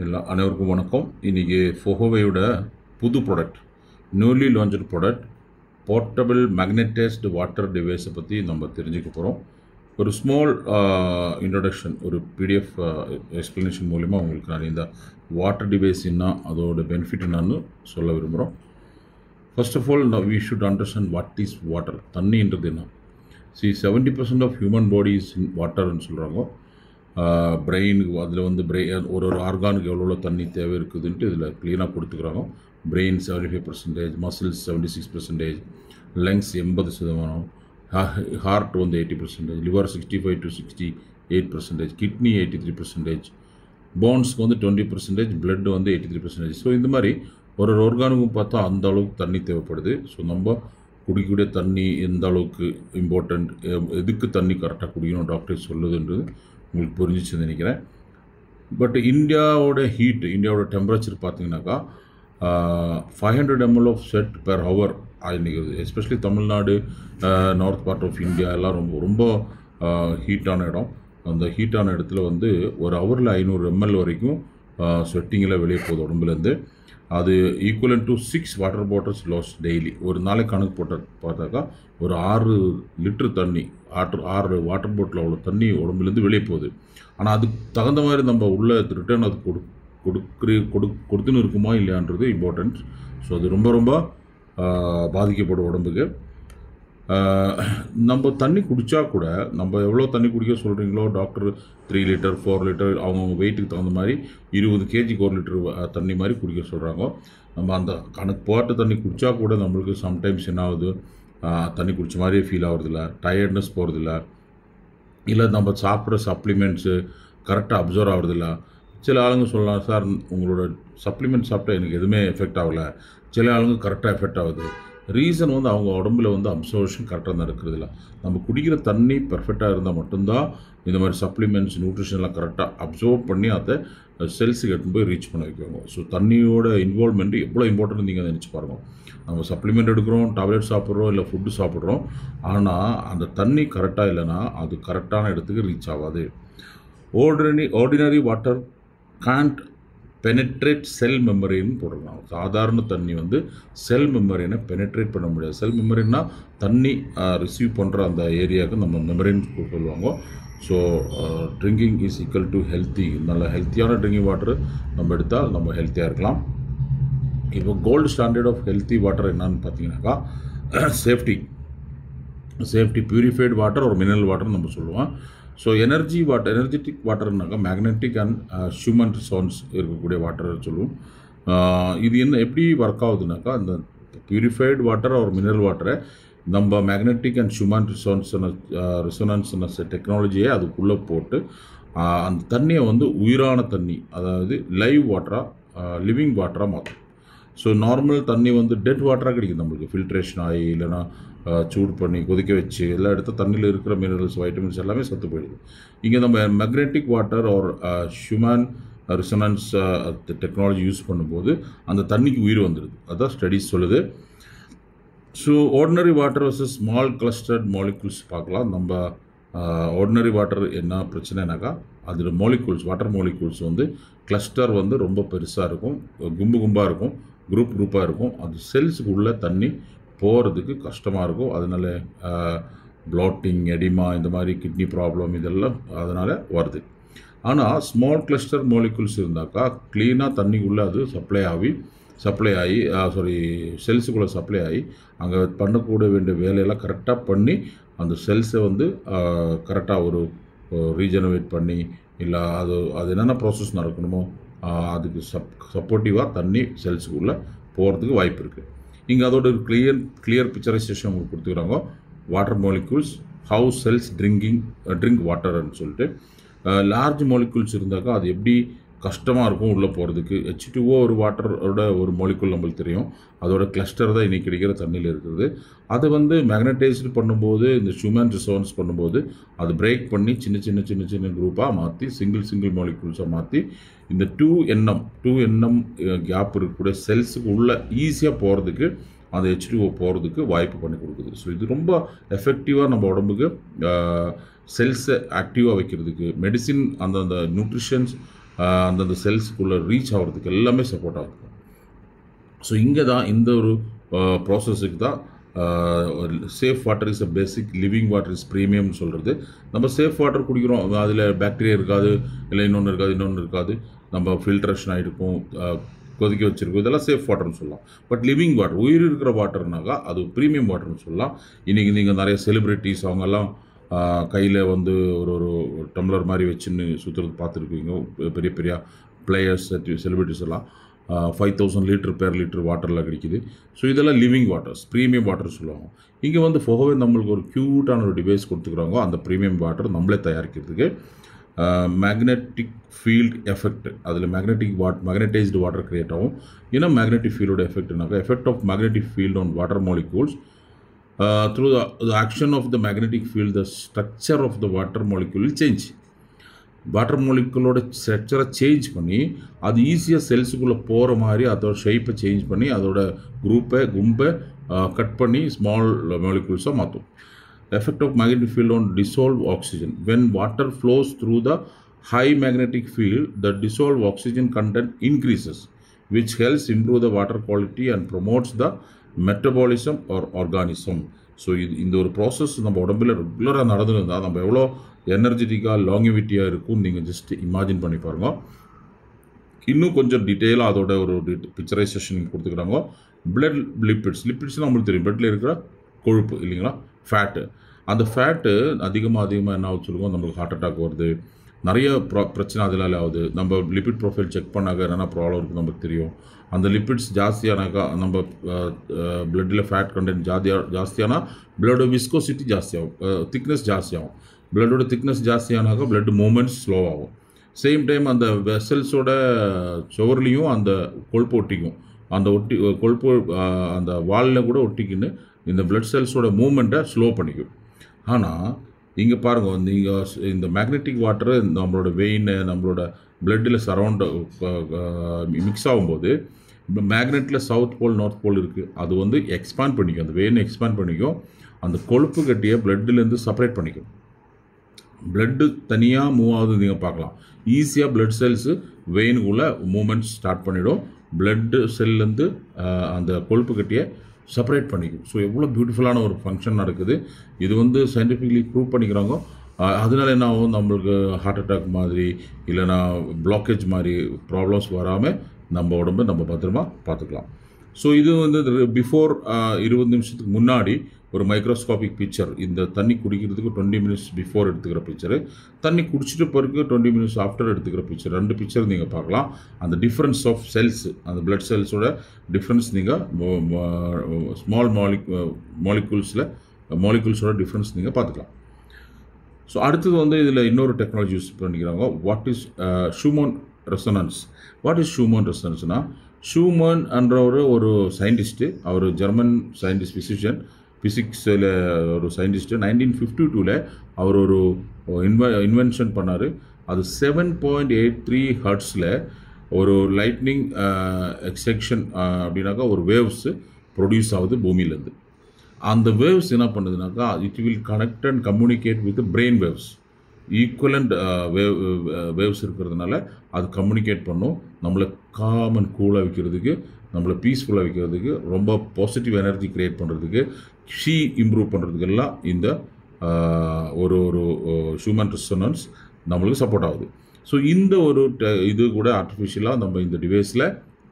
அனைவருக்கும் வணக்கம். இன்றைக்கி ஃபோஹோவையோட புது product, newly launched product portable magnetised water டிவைஸை பற்றி நம்ம தெரிஞ்சுக்க போகிறோம். ஒரு ஸ்மால் இன்ட்ரடக்ஷன், ஒரு பிடிஎஃப் எக்ஸ்ப்ளனேஷன் மூலிமா உங்களுக்கு நான் இந்த வாட்டர் டிவைஸ் என்ன, அதோட பெனிஃபிட் என்னன்னு சொல்ல விரும்புகிறோம். First of all we should understand what is water. தண்ணின்றது என்ன? 70% of human body is in வாட்டர்னு சொல்கிறாங்க. பிரெயினுக்கு அதில் ஒரு ஆர்கானுக்கு எவ்வளோ தண்ணி தேவை இருக்குதுன்ட்டு இதில் க்ளீனாக கொடுத்துக்கிறாங்க. Brain 75%, muscles 76%, lungs 80%, heart 80%, liver 65 to 68%, kidney 83%, போன்ஸ்க்கு 20%, பிளட் 83%. ஸோ இந்த மாதிரி ஒரு ஆர்கானுக்கும் பார்த்தா அந்த அளவுக்கு தண்ணி தேவைப்படுது. ஸோ நம்ம குடிக்கக்கூடிய தண்ணி எந்த அளவுக்கு இம்பார்ட்டண்ட், எதுக்கு தண்ணி கரெக்டாக குடிக்கணும் டாக்டர் சொல்லுதுன்றது உங்களுக்கு புரிஞ்சிச்சுன்னு நினைக்கிறேன். பட் இந்தியாவோட டெம்பரேச்சர் பார்த்தீங்கன்னாக்கா 500 ml of sweat per hour ஆகிருக்குது. Especially Tamil Nadu, north part of India எல்லாம் ரொம்ப ரொம்ப ஹீட்டான இடம். அந்த ஹீட்டான இடத்துல ஒரு ஹவரில் 500 ml வரைக்கும் ஸ்வெட்டிங்கில் வெளியே போகுது உடம்புலேருந்து. அது equivalent to 6 water bottles loss daily. ஒரு நாளைக்கு கணக்கு பார்த்தாக்கா ஒரு 6 லிட்டர் தண்ணி, 6 வாட்டர் பாட்டில் அவ்வளோ தண்ணி உடம்புலேருந்து வெளியே போகுது. ஆனால் அதுக்கு தகுந்த மாதிரி நம்ம உள்ள ரிட்டர்ன் அது கொடுத்துன்னு இருக்குமா இல்லையான்றது இம்பார்ட்டன்ட். ஸோ அது ரொம்ப ரொம்ப பாதிக்கப்படும் உடம்புக்கு. நம்ம தண்ணி குடித்தா கூட, நம்ம எவ்வளோ தண்ணி குடிக்க சொல்கிறீங்களோ டாக்டர் 3 லிட்டர் 4 லிட்டர் அவங்கவுங்க வெயிட்டுக்கு தகுந்த மாதிரி 20 kg 1 லிட்டர் தண்ணி மாதிரி குடிக்க சொல்கிறாங்க. நம்ம அந்த கணக்கு போட்ட தண்ணி குடித்தா கூட நம்மளுக்கு சம்டைம்ஸ் என்ன ஆகுது, தண்ணி குடித்த மாதிரியே ஃபீல் ஆகுறதில்ல, டயர்ட்னஸ் போகிறதில்ல, இல்லை நம்ம சாப்பிட்ற சப்ளிமெண்ட்ஸு கரெக்டாக அப்சர்வ் ஆகுறதில்ல. சில ஆளுங்க சொல்லலாம், சார் உங்களோட சப்ளிமெண்ட் சாப்பிட்டா எனக்கு எதுவுமே எஃபெக்ட் ஆகலை. சில ஆளுங்க கரெக்டாக எஃபெக்ட் ஆகுது. ரீசன் அவங்க உடம்புல அப்சர்வேஷன் கரெக்டாக நடக்கிறதில்ல. நம்ம குடிக்கிற தண்ணி பர்ஃபெக்டாக இருந்தால் மட்டும்தான் இந்த மாதிரி சப்ளிமெண்ட்ஸ், நியூட்ரிஷன்லாம் கரெக்டாக அப்சர்வ் பண்ணி அதை செல்ஸுக்கு எடுத்துன்னு போய் ரீச் பண்ண வைக்குவாங்க. ஸோ தண்ணியோட இன்வால்மெண்ட் எவ்வளோ இம்பார்ட்டன்ட் நீங்கள் நினச்சி பாருங்கள். நம்ம சப்ளிமெண்ட் எடுக்கிறோம், டேப்லெட் சாப்பிட்றோம், இல்லை ஃபுட்டு சாப்பிட்றோம், ஆனால் அந்த தண்ணி கரெக்டாக இல்லைன்னா அது கரெக்டான இடத்துக்கு ரீச் ஆகாது. ஆர்டினரி வாட்டர் கான்ட் பெனட்ரேட் செல் மெமரின்னு போடுறாங்க. சாதாரண தண்ணி செல் மெமரினை பெனட்ரேட் பண்ண முடியாது. செல் மெமரின்னா தண்ணி ரிசீவ் பண்ணுற அந்த ஏரியாவுக்கு நம்ம மெமரின்னு சொல்லுவாங்க. So drinking is equal to healthy. நல்ல ஹெல்த்தியான ட்ரிங்கிங் வாட்டர் நம்ம எடுத்தால் நம்ம ஹெல்த்தியாக இருக்கலாம். இப்போ gold standard of healthy water என்னன்னு பார்த்தீங்கன்னாக்கா சேஃப்டி பியூரிஃபைடு வாட்டர் ஒரு மினரல் வாட்டர்னு நம்ம சொல்லுவோம். ஸோ எனர்ஜெட்டிக் வாட்டர்னாக்கா மேக்னெட்டிக் அண்ட் ஹியூமன் ரிசோர்ஸ் இருக்கக்கூடிய வாட்டர் சொல்லுவோம். இது எப்படி ஒர்க் ஆகுதுனாக்கா, அந்த பியூரிஃபைடு வாட்டர் ஒரு மினரல் வாட்டரை நம்ம மேக்னெட்டிக் அண்ட் ஹியூமன் ரிசோனன்ஸ் டெக்னாலஜியை அதுக்குள்ளே போட்டு அந்த தண்ணியை உயிரான தண்ணி, அதாவது லைவ் வாட்டராக, லிவிங் வாட்டராக மாற்றும். ஸோ நார்மல் தண்ணி டெட் வாட்டராக கிடைக்குது நம்மளுக்கு. ஃபில்ட்ரேஷன் ஆகி இல்லைனா சூடு பண்ணி கொதிக்க வச்சு எல்லாம் எடுத்து தண்ணியில் இருக்கிற மினரல்ஸ், வைட்டமின்ஸ் எல்லாமே சத்து போயிடுது. இங்கே நம்ம மேக்னெட்டிக் வாட்டர் ஒரு ஹியூமன் ரிசனன்ஸ் டெக்னாலஜி யூஸ் பண்ணும்போது அந்த தண்ணிக்கு உயிர் வந்துடுது. அதுதான் ஸ்டடீஸ் சொல்லுது. So ordinary water versus small clustered molecules பார்க்கலாம். நம்ம ஆர்டினரி வாட்டர் என்ன பிரச்சனைனாக்கா, அதில் வாட்டர் மாலிகுல்ஸ் கிளஸ்டர் ரொம்ப பெருசாக இருக்கும், கும்பாக இருக்கும், குரூப்பாக இருக்கும். அது செல்ஸுக்கு உள்ள தண்ணி போகிறதுக்கு கஷ்டமாக இருக்கும். அதனால் ப்ளாட்டிங், எடிமா, இந்த மாதிரி கிட்னி ப்ராப்ளம் இதெல்லாம் அதனால் வருது. ஆனால் ஸ்மால் கிளஸ்டர் மாலிகுல்ஸ் இருந்தாக்கா க்ளீனாக தண்ணிக்குள்ளே அது சப்ளை ஆகி செல்ஸுக்குள்ளே சப்ளை ஆகி அங்கே பண்ணக்கூட வேண்டிய வேலையெல்லாம் கரெக்டாக பண்ணி அந்த செல்ஸை கரெக்டாக ஒரு ரீஜெனரேட் பண்ணி, இல்லை அது என்னென்ன ப்ராசஸ் நடக்கணுமோ அதுக்கு சப்போர்ட்டிவாக தண்ணி செல்ஸுக்குள்ளே போகிறதுக்கு வாய்ப்பு இருக்குது. இங்கே அதோட ஒரு கிளியர் பிக்சரைசேஷன் உங்களுக்கு கொடுத்துக்கிறாங்க. Water molecules, how cells drink வாட்டர்னு சொல்லிட்டு. லார்ஜ் மாலிகுல்ஸ் இருந்தாக்கா அது எப்படி கஷ்டமாக இருக்கும் உள்ளே போகிறதுக்கு. H2O ஒரு வாட்டரோட ஒரு மாலிகுல் நம்மளுக்கு தெரியும். அதோட கிளஸ்டர் தான் இன்றைக்கி கிடைக்கிற தண்ணியில் இருக்கிறது. அது மேக்னடைஸ்டு பண்ணும்போது, இந்த ஹியூமன் ரிசோர்ஸ் பண்ணும்போது அது பிரேக் பண்ணி சின்ன குரூப்பாக மாற்றி சிங்கிள் மாலிகுல்ஸாக மாற்றி இந்த 2nm கேப் இருக்கக்கூடிய செல்ஸுக்கு உள்ள ஈஸியாக போகிறதுக்கு அந்த H2O போகிறதுக்கு வாய்ப்பு பண்ணி கொடுக்குது. ஸோ இது ரொம்ப எஃபெக்டிவாக நம்ம உடம்புக்கு செல்ஸை ஆக்டிவாக வைக்கிறதுக்கு, மெடிசின் அந்த நியூட்ரிஷன்ஸ் அந்தந்த செல்ஸுக்குள்ளே ரீச் ஆகிறதுக்கு எல்லாமே சப்போர்ட் ஆகுது. ஸோ இங்கே தான் இந்த ஒரு ப்ராசஸுக்கு தான் safe water is a basic, living water is ப்ரீமியம்னு சொல்கிறது. நம்ம சேஃப் வாட்டர் குடிக்கிறோம், அதில் பாக்டீரியா இருக்காது, இல்லை இன்னொன்று இருக்காது, நம்ம ஃபில்ட்ரேஷன் ஆகிருக்கும், கொதிக்க வச்சுருக்கோம், இதெல்லாம் சேஃப் வாட்டர்னு சொல்லலாம். பட் லிவிங் வாட்டர், உயிர் இருக்கிற வாட்டர்னாக்கா அது ப்ரீமியம் வாட்டர்னு சொல்லலாம். இன்றைக்கி நீங்கள் நிறைய செலிப்ரிட்டிஸ் அவங்கெல்லாம் கையில் வந்து ஒரு டம்ளர் மாதிரி வச்சுன்னு சுற்றுறது பார்த்துருக்கீங்க. பெரிய பெரிய பிளேயர்ஸ், செலிப்ரிட்டிஸ் எல்லாம் 5000 லிட்டர் பெர் லிட்டர் வாட்டரில் கிடைக்குது. ஸோ இதெல்லாம் லிவிங் வாட்டர்ஸ், ப்ரீமியம் வாட்டர் சொல்லுவாங்க. இங்கே வந்து ஃபோகோவே நம்மளுக்கு ஒரு க்யூட்டான ஒரு டிவைஸ் கொடுத்துக்கிறாங்க. அந்த ப்ரீமியம் வாட்டர் நம்மளே தயாரிக்கிறதுக்கு மேக்னெட்டிக் ஃபீல்ட் எஃபெக்ட், அதில் மேக்னெட்டைஸ்டு வாட்டர் க்ரியேட் ஆகும். ஏன்னா மேக்னெட்டிக் ஃபீல்டோட எஃபெக்ட்னாக்கா effect of magnetic field on water molecules through the action of the magnetic field, the structure of the water molecule will change. Water மாலிகுலோட ஸ்ட்ரக்சரை change பண்ணி அது ஈஸியாக செல்ஸுக்குள்ளே போகிற மாதிரி அதோட ஷேப்பை சேஞ்ச் பண்ணி அதோட கும்பை கட் பண்ணி ஸ்மால் மாலிகுல்ஸாக மாற்றும். Effect of magnetic field on dissolve oxygen. When water flows through the high magnetic field, the dissolved oxygen content increases, which helps improve the water quality and promotes the metabolism or organism. So இந்த ஒரு process நம்ம உடம்பில் ரெகுலராக நடந்துருந்தால் நம்ம எவ்வளோ எனர்ஜெட்டிக்காக லாங்கிவிட்டியாக இருக்கும்னு நீங்கள் ஜஸ்ட் இமேஜின் பண்ணி பாருங்க. இன்னும் கொஞ்சம் டீட்டெயிலாக அதோட ஒரு பிக்சரைசேஷன் கொடுத்துக்கிறாங்க. பிளட் லிப்பிட்ஸ் நம்மளுக்கு தெரியும், பிளட்டில் இருக்கிற கொழுப்பு இல்லைங்களா, ஃபேட்டு. அந்த ஃபேட்டு அதிகமாக என்ன ஆகுது சொல்லுவோம், நம்மளுக்கு ஹார்ட் அட்டாக் வருது, நிறைய பிரச்சனை அதனால ஆகுது. நம்ம லிப்பிட் ப்ரொஃபைல் செக் பண்ணாக்க என்னென்ன ப்ராப்ளம் இருக்குது நமக்கு தெரியும். அந்த லிப்பிட்ஸ் ஜாஸ்தியானாக்கா நம்ம பிளட்டில் ஃபேட் கண்டென்ட் ஜாஸ்தியானா பிளட்டோட விஸ்கோசிட்டி ஜாஸ்தியாகும், திக்னஸ் ஜாஸ்தியாகும். பிளட்டோட திக்னஸ் ஜாஸ்தியானாக்கா பிளட் மூமெண்ட்ஸ் ஸ்லோ ஆகும். சேம் டைம் அந்த வெசல்ஸோட சுவர்லேயும் அந்த கொழுப்பு ஒட்டிக்கும். அந்த கொழுப்பு அந்த வாலில் கூட ஒட்டிக்கின்னு இந்த பிளட் செல்ஸோட மூமெண்ட்டை ஸ்லோ பண்ணிக்கும். ஆனால் இங்கே பாருங்கள், நீங்கள் இந்த மேக்னெட்டிக் வாட்டரு நம்மளோட வெயின் நம்மளோட பிளட்டில் மிக்ஸ் ஆகும்போது மேக்னெட்டில் சவுத் போல் நார்த் போல் இருக்குது, அது வந்து எக்ஸ்பேண்ட் பண்ணிக்கும், அந்த வெயினை எக்ஸ்பேண்ட் பண்ணிக்கும், அந்த கொழுப்பு கட்டியை பிளட்டிலேருந்து செப்பரேட் பண்ணிக்கும். பிளட்டு தனியாக மூவ் ஆகுது நீங்கள் பார்க்கலாம். ஈஸியாக பிளட் செல்ஸு வெயினுக்குள்ளே மூமெண்ட்ஸ் ஸ்டார்ட் பண்ணிவிடும். பிளட்டு செல்லேருந்து அந்த கொழுப்பு கட்டியை செப்பரேட் பண்ணிக்கும். ஸோ எவ்வளோ பியூட்டிஃபுல்லான ஒரு ஃபங்க்ஷன் நடக்குது. இது வந்து சயின்டிஃபிக்லி ப்ரூவ் பண்ணிக்கிறாங்க. அதனால என்ன ஆகும், நம்மளுக்கு ஹார்ட் அட்டாக் மாதிரி இல்லைனா பிளாக்கேஜ் மாதிரி ப்ராப்ளம்ஸ் வராமல் நம்ம உடம்பை நம்ம பத்திரமா பார்த்துக்கலாம். ஸோ இது வந்து பிஃபோர் 20 நிமிஷத்துக்கு முன்னாடி ஒரு மைக்ரோஸ்கோபிக் பிக்சர், இந்த தண்ணி குடிக்கிறதுக்கு 20 மினிட்ஸ் பிஃபோர் எடுத்துக்கிற பிக்சரு, தண்ணி குடிச்சிட்டு பிறகு 20 மினிட்ஸ் ஆஃப்டர் எடுத்துக்கிற பிக்சர், 2 பிக்சர் நீங்கள் பார்க்கலாம். அந்த டிஃப்ரென்ஸ் ஆஃப் செல்ஸ், அந்த பிளட் செல்ஸோட டிஃப்ரென்ஸ் நீங்கள் ஸ்மால் மாலிகூல்ஸோட டிஃப்ரென்ஸ் நீங்கள் பார்த்துக்கலாம். ஸோ அடுத்தது வந்து இதில் இன்னொரு டெக்னாலஜி யூஸ் பண்ணிக்கிறாங்க. What is Schumann resonance? What is Schumann ரெசனன்ஸ்னால், ஷூமன் என்றவர் ஒரு சயின்டிஸ்ட்டு, அவர் ஜெர்மன் சயின்டிஸ்ட், ஃபிசிக்ஸில் ஒரு சயின்டிஸ்ட்டு. 1952 அவர் ஒரு இன்வென்ஷன் பண்ணார். அது 7.83 ஹர்ட்ஸில் ஒரு லைட்னிங் எக்ஸெக்ஷன் அப்படின்னாக்கா ஒரு வேவ்ஸு ப்ரொடியூஸ் ஆகுது பூமியிலேருந்து. அந்த வேவ்ஸ் என்ன பண்ணுதுனாக்கா, it will connect and communicate with brain waves. Equivalent waves இருக்கிறதுனால அது கம்யூனிகேட் பண்ணும். நம்மளை காம் அண்ட் கூலாக வைக்கிறதுக்கு, நம்மளை பீஸ்ஃபுல்லாக வைக்கிறதுக்கு, ரொம்ப பாசிட்டிவ் எனர்ஜி க்ரியேட் பண்ணுறதுக்கு, இம்ப்ரூவ் பண்ணுறதுக்கெல்லாம் இந்த ஒரு ஹியூமன் ரெசனன்ஸ் நம்மளுக்கு சப்போர்ட் ஆகுது. ஸோ இந்த ஒரு இது கூட ஆர்டிஃபிஷியலாக நம்ம இந்த டிவைஸில்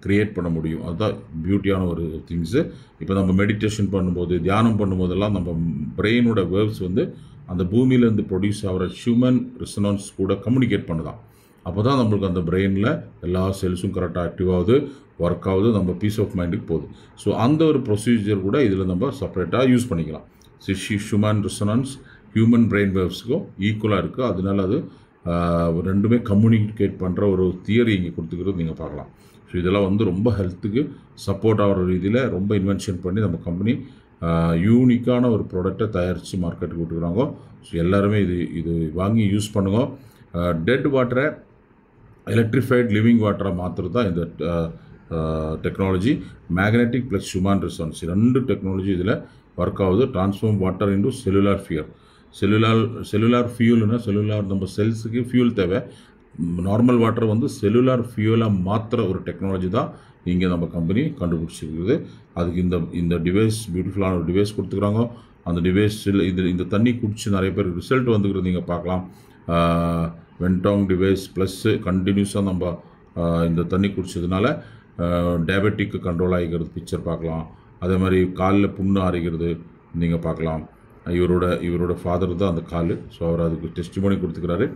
க்ரியேட் பண்ண முடியும். அதுதான் பியூட்டியான ஒரு திங்ஸு. இப்போ நம்ம மெடிடேஷன் பண்ணும்போது, தியானம் பண்ணும்போதெல்லாம் நம்ம பிரெயினோட வேவ்ஸ் வந்து அந்த பூமியிலேருந்து ப்ரொடியூஸ் ஆகிற ஹியூமன் ரெசனன்ஸ் கூட கம்யூனிகேட் பண்ணுதான். அப்போ தான் நம்மளுக்கு அந்த பிரெயினில் எல்லா செல்ஸும் கரெக்டாக ஆக்டிவ் ஆகுது, ஒர்க் ஆகுது, நம்ம பீஸ் ஆஃப் மைண்டுக்கு போகுது. ஸோ அந்த ஒரு ப்ரொசீஜர் கூட இதில் நம்ம செப்பரேட்டாக யூஸ் பண்ணிக்கலாம். ஹியூமன் ரெசனன்ஸ் ஹியூமன் பிரெயின் வேவ்ஸுக்கும் ஈக்குவலாக இருக்குது. அதனால அது ரெண்டுமே கம்யூனிகேட் பண்ணுற ஒரு தியரி இங்கே கொடுத்துக்கிறது நீங்கள் பார்க்கலாம். ஸோ இதெல்லாம் வந்து ரொம்ப ஹெல்த்துக்கு சப்போர்ட் ஆகிற ரீதியில் ரொம்ப இன்வென்ஷன் பண்ணி நம்ம கம்பெனி யூனிக்கான ஒரு ப்ராடக்டை தயாரித்து மார்க்கெட்டுக்கு விட்டுக்கிறாங்க. ஸோ எல்லாருமே இது வாங்கி யூஸ் பண்ணுங்க. டெட் வாட்டரை எலக்ட்ரிஃபைட் லிவிங் வாட்டராக மாற்றுறது தான் இந்த technology. Magnetic plus human resonance, 2 technology இதில் ஒர்க் ஆகுது. Transform water into cellular fuel. Cellular ஃபியூல்னா செல்லுலார் நம்ம செல்ஸுக்கு ஃபியூல் தேவை. நார்மல் வாட்டரை வந்து செல்லுலார் ஃபியூலாக மாற்றுற ஒரு டெக்னாலஜி தான் இங்கே நம்ம கம்பெனி கண்டுபிடிச்சிருக்குது. அதுக்கு இந்த டிவைஸ் பியூட்டிஃபுல்லான ஒரு டிவைஸ் கொடுத்துக்கிறாங்க. அந்த டிவைஸில் இந்த தண்ணி குடிச்சு நிறைய பேர் ரிசல்ட் வந்துக்கிறது நீங்கள் பார்க்கலாம். வென்டாங் டிவைஸ் ப்ளஸ்ஸு கண்டினியூஸாக நம்ம இந்த தண்ணி குடிச்சதுனால டயபெட்டிக் கண்ட்ரோல் ஆகிக்கிறது பிக்சர் பார்க்கலாம். அதே மாதிரி காலில் புண்ணு ஆறிக்கிறது நீங்கள் பார்க்கலாம். இவரோட ஃபாதர் தான் அந்த கால். ஸோ அவர் அதுக்கு டெஸ்டிமோனி கொடுத்துக்கிறாரு.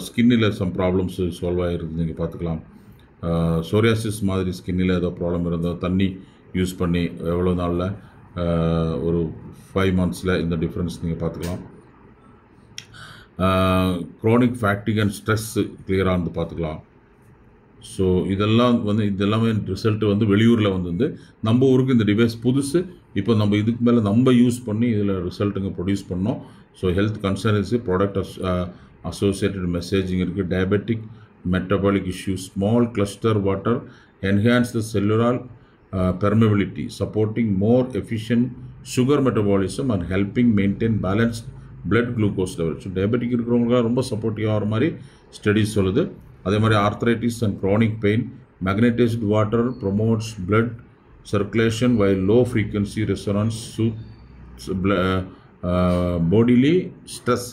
ஸ்கின்னில் ப்ராப்ளம்ஸ் சால்வ் ஆகிருது நீங்கள் பார்த்துக்கலாம். சோரியாசிஸ் மாதிரி ஸ்கின்னில் ஏதோ ப்ராப்ளம் இருந்தால் தண்ணி யூஸ் பண்ணி எவ்வளோ நாளில் ஒரு 5 months இந்த டிஃப்ரென்ஸ் நீங்கள் பார்த்துக்கலாம். க்ரானிக் ஃபேக்டிக் அண்ட் ஸ்ட்ரெஸ்ஸு கிளியரானது பார்த்துக்கலாம். ஸோ இதெல்லாமே ரிசல்ட்டு வந்து வெளியூரில் வந்து நம்ம ஊருக்கு இந்த டிவைஸ் புதுசு. இப்போ நம்ம இதுக்கு மேலே நம்ம யூஸ் பண்ணி இதில் ரிசல்ட்டுங்க ப்ரொடியூஸ் பண்ணோம். So health concerns product associated messaging இருக்குது. Diabetic metabolic issues, small cluster water, enhance the cellular permeability, supporting more efficient sugar metabolism and helping maintain balanced blood glucose level. So diabetic இருக்கிறவங்களுக்கு ரொம்ப supportive ஆகிற மாதிரி studies சொல்லுது. அதே மாதிரி arthritis and chronic pain, magnetised water promotes blood circulation while low frequency resonance soothes bodily stress,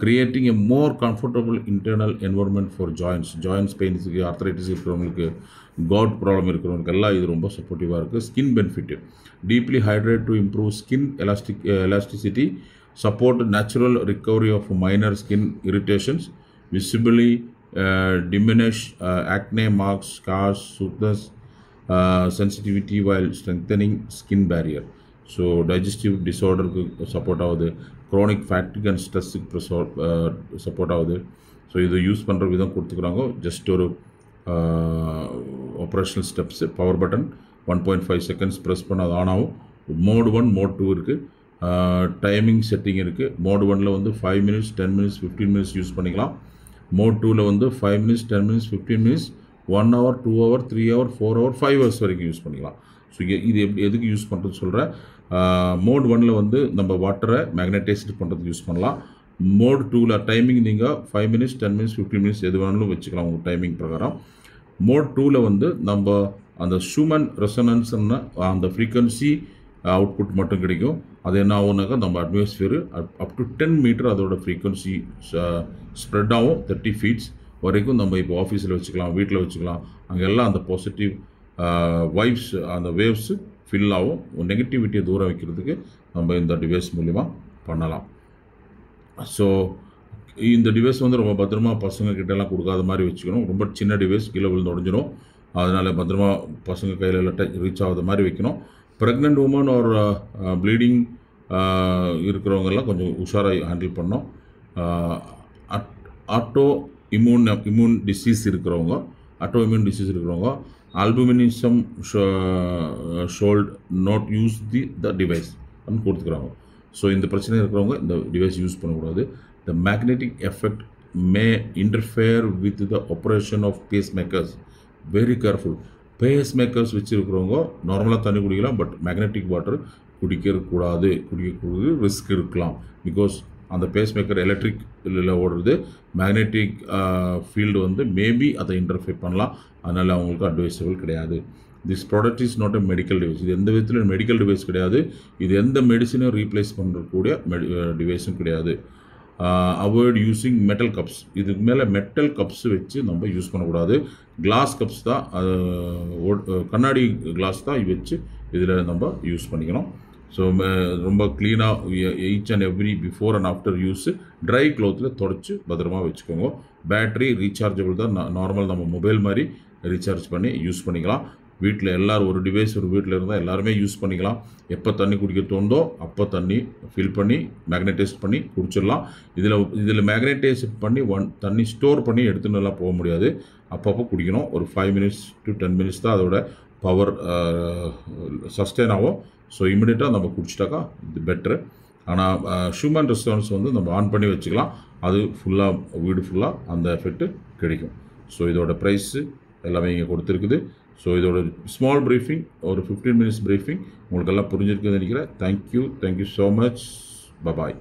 creating a more comfortable internal environment for joints pains, arthritis இருக்கிறவங்களுக்கு, God problem இருக்கிறவங்களுக்கு எல்லாம் இது ரொம்ப சப்போர்ட்டிவாக இருக்குது. Skin benefit, deeply hydrate to improve skin elasticity, support natural recovery of minor skin irritations, visibly diminish acne marks, scars, soreness, sensitivity while strengthening skin barrier. So digestive டிஸார்டருக்கு support ஆகுது. Chronic fatigue and ஸ்ட்ரெஸ்ஸுக்கு support ஆகுது. So இதை use பண்ணுற விதம் கொடுத்துக்கிறாங்க. Just ஒரு operational steps, power button 1.5 seconds press பண்ண அது ஆன் ஆகும். மோட் 1 மோட் 2 இருக்குது. டைமிங் செட்டிங் இருக்குது. மோட் 1ல் வந்து 5 minutes 10 minutes 15 minutes யூஸ் பண்ணிக்கலாம். மோட் 2ல் வந்து 5 minutes 10 minutes 15 minutes 1 hour 2 hour 3 hour 4 hour 5 hours வரைக்கும் யூஸ் பண்ணிக்கலாம். ஸோ இது எதுக்கு யூஸ் பண்ணுறது சொல்கிறேன். மோட் 1ல் வந்து நம்ம வாட்டரை மேக்னடைஸ்டு பண்ணுறதுக்கு யூஸ் பண்ணலாம். மோட் 2ல் டைமிங் நீங்கள் 5 minutes 10 minutes 15 minutes எது வேணாலும் வச்சுக்கலாம் உங்கள் டைமிங் பிரகாரம். மோட் 2ல் வந்து நம்ம அந்த ஹியூமன் ரெசனன்ஸ்ன்னு அந்த ஃப்ரீக்வன்சி அவுட்புட் மட்டும் கிடைக்கும். அது என்ன ஆகுனாக்கா நம்ம அட்மாஸ்ஃபியர் அப் டு 10 meter அதோட ஃப்ரீக்வன்சி ஸ்ப்ரெட் ஆகும். 30 feet வரைக்கும் நம்ம இப்போ ஆஃபீஸில் வச்சுக்கலாம், வீட்டில் வச்சுக்கலாம். அங்கெல்லாம் அந்த பாசிட்டிவ் வைப்ஸ், அந்த வேவ்ஸு ஃபில் ஆகும். நெகட்டிவிட்டியை தூரம் வைக்கிறதுக்கு நம்ம இந்த டிவைஸ் மூலிமா பண்ணலாம். ஸோ இந்த டிவைஸ் வந்து ரொம்ப பத்திரமா பசங்கக்கிட்டலாம் கொடுக்காத மாதிரி வச்சுக்கணும். ரொம்ப சின்ன டிவைஸ், கீழே விழுந்து உடஞ்சிடும். அதனால் பத்திரமா பசங்க கையில் ரீச் ஆகாத மாதிரி வைக்கணும். ப்ரெக்னென்ட் உமன் ஒரு ப்ளீடிங் இருக்கிறவங்கெல்லாம் கொஞ்சம் உஷாராக ஹேண்டில் பண்ணோம். ஆட்டோ இம்யூன் டிசீஸ் இருக்கிறவங்க, albinism should not use the device அப்படின்னு கொடுத்துக்கிறாங்க. ஸோ இந்த பிரச்சனை இருக்கிறவங்க இந்த டிவைஸ் யூஸ் பண்ணக்கூடாது. The magnetic effect may interfere with the operation of pacemakers. Very careful. Pacemakers வச்சுருக்கிறவங்க நார்மலாக தண்ணி குடிக்கலாம், பட் மேக்னெட்டிக் வாட்டர் குடிக்கக்கூடாது. ரிஸ்க் இருக்கலாம். பிகாஸ் அந்த பேஸ் மேக்கர் எலக்ட்ரிக் ஓடுறது, மேக்னெட்டிக் ஃபீல்டு வந்து மேபி அதை இன்டர்ஃபியர் பண்ணலாம். அதனால் அவங்களுக்கு அட்வைசபிள் கிடையாது. This product is not a medical device. இது எந்த விதத்தில் மெடிக்கல் டிவைஸ் கிடையாது. இது எந்த மெடிசினையும் ரீப்ளேஸ் பண்ணுறக்கூடிய டிவைஸும் கிடையாது. Avoid using metal cups. இதுக்கு மேலே மெட்டல் கப்ஸ் வச்சு நம்ம யூஸ் பண்ணக்கூடாது. கிளாஸ் கப்ஸ் தான், கண்ணாடி கிளாஸ் தான் வச்சு இதில் நம்ம யூஸ் பண்ணிக்கணும். ஸோ ரொம்ப க்ளீனாக each and every before and after use dry க்ளோத்தில் தொடச்சி பத்திரமா வச்சுக்கோங்க. பேட்ரி ரீசார்ஜபிள் தான். நார்மல் நம்ம மொபைல் மாதிரி ரீசார்ஜ் பண்ணி யூஸ் பண்ணிக்கலாம். வீட்டில் எல்லோரும் ஒரு டிவைஸ் ஒரு வீட்டில் இருந்தால் எல்லாருமே யூஸ் பண்ணிக்கலாம். எப்போ தண்ணி குடிக்க தோணுதோ அப்போ தண்ணி ஃபில் பண்ணி மேக்னடைஸ்ட் பண்ணி குடிச்சிடலாம். இதில் மேக்னடைஸ்ட் பண்ணி தண்ணி ஸ்டோர் பண்ணி எடுத்துன்னுலாம் போக முடியாது. அப்பப்போ குடிக்கணும். ஒரு 5 minutes to 10 minutes தான் அதோட பவர் சஸ்டெயின் ஆகும். ஸோ இமிடியேட்டாக நம்ம குடிச்சிட்டாக்கா இது பெட்ரு. ஆனால் ஹியூமன் ரெஸ்பான்ஸ் வந்து நம்ம ஆன் பண்ணி வச்சுக்கலாம். அது ஃபுல்லாக வீடு ஃபுல்லாக அந்த எஃபெக்ட்டு கிடைக்கும். ஸோ இதோட ப்ரைஸு எல்லாமே இங்கே கொடுத்துருக்குது. ஸோ இதோட ஸ்மால் ப்ரீஃபிங், ஒரு 15 minutes ப்ரீஃபிங் உங்களுக்கு எல்லாம் புரிஞ்சிருக்குதுன்னு நினைக்கிறேன். Thank you so much. பபாய்.